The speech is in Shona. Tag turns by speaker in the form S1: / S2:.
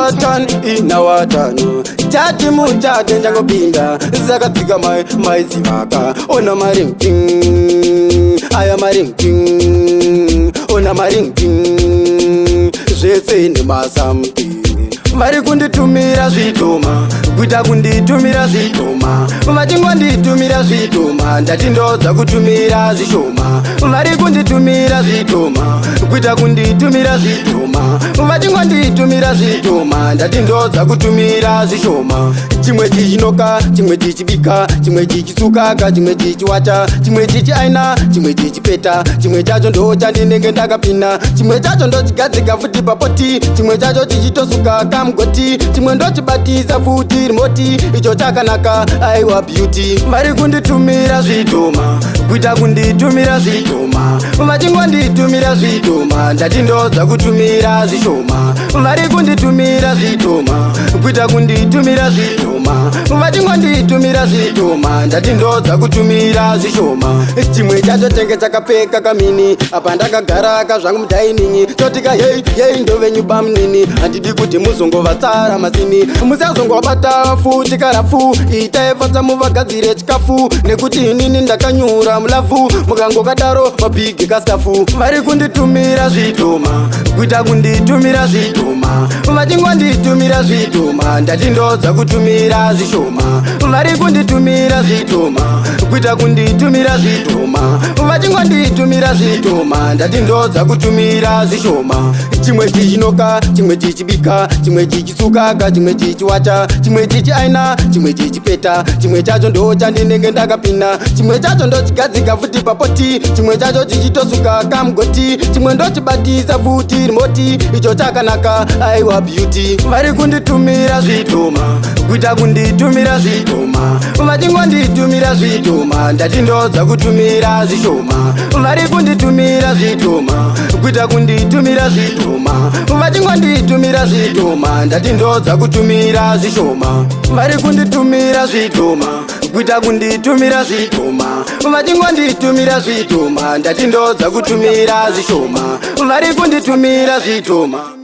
S1: watani ina watano chati muchate njangopinda zakatsika maizivaka ona marinking aya marinking ona marinking zvese nemasamti vari kunditumira zvitoma kuita kunditumira zvitoma vachingonditumira zvitoma ndati ndodza kutumira zvishoma vari kunditumira zvitoma kuita kunditumira zvitoma vachingonditumira zvitoma ndati ndodza kutumira zvishoma chimwe chichinoka chimwe chichibika chimwe chichisukaka chimwe chichiwata chimwe chichiaina chimwe chichipeta chimwe chacho ndo chandinenge ndakapina chimwe chacho ndochigadzika futi papoti chimwe chacho chichitosuka kamugoti chimwe ndochibatisa futi rimoti icho chakanaka aiwa beauty vari kunditumira zvitoma kuita kunditumira zvitoma vachingonditumira zvitoma ndati ndodza kutumira zvishoma vari kunditumira zvitoma kuita kunditumira zvitoma vachingonditumira zvitoma ndati ndodza kutumira zvishoma chimwe chacho tenge chakapfeka kamini apa ndakagara kazvangu mudhainingi totika yei ndovenyu bamunini handidi kuti muzongovatsara masini musazongobata futi karafu itaifadza muvagadzire chikafu nekuti inini ndakanyura mulavhu mukangokadaro mabhigi kastafu vari kunditumira zvitoma kuita kunditumira zvitoma vachingonditumira zvitoma ndati ndodza kutumira zvishoma vari kunditumira zvitoma kuita kunditumira zvitoma vachingonditumira zvitoma ndati ndodza kutumira zvishoma chimwe chichinoka chimwe chichibika chimwe chichisukaka chimwe chichiwata chimwe chichiaina chimwe chichipeta chimwe chacho ndo chandinenge ndakapina chimwe chacho ndochigadzika futi papoti chimwe chacho chichitosuka kamugoti chimwe ndochibatisa futi rimoti icho chakanaka aiwa beauty vari kunditumira zvitoma kuita kunditumira zvitoma vachingonditumira zvitoma ndati ndodza kutumira zvishoma vari kunditumira zvitoma kuita kunditumira zvitoma vachingonditumira zvitoma ndati ndodza kutumira zvishoma vari kunditumira zvitoma kuita kunditumira zvitoma vachingonditumira zvitoma ndati ndodza kutumira zvishoma vari kunditumira zvitoma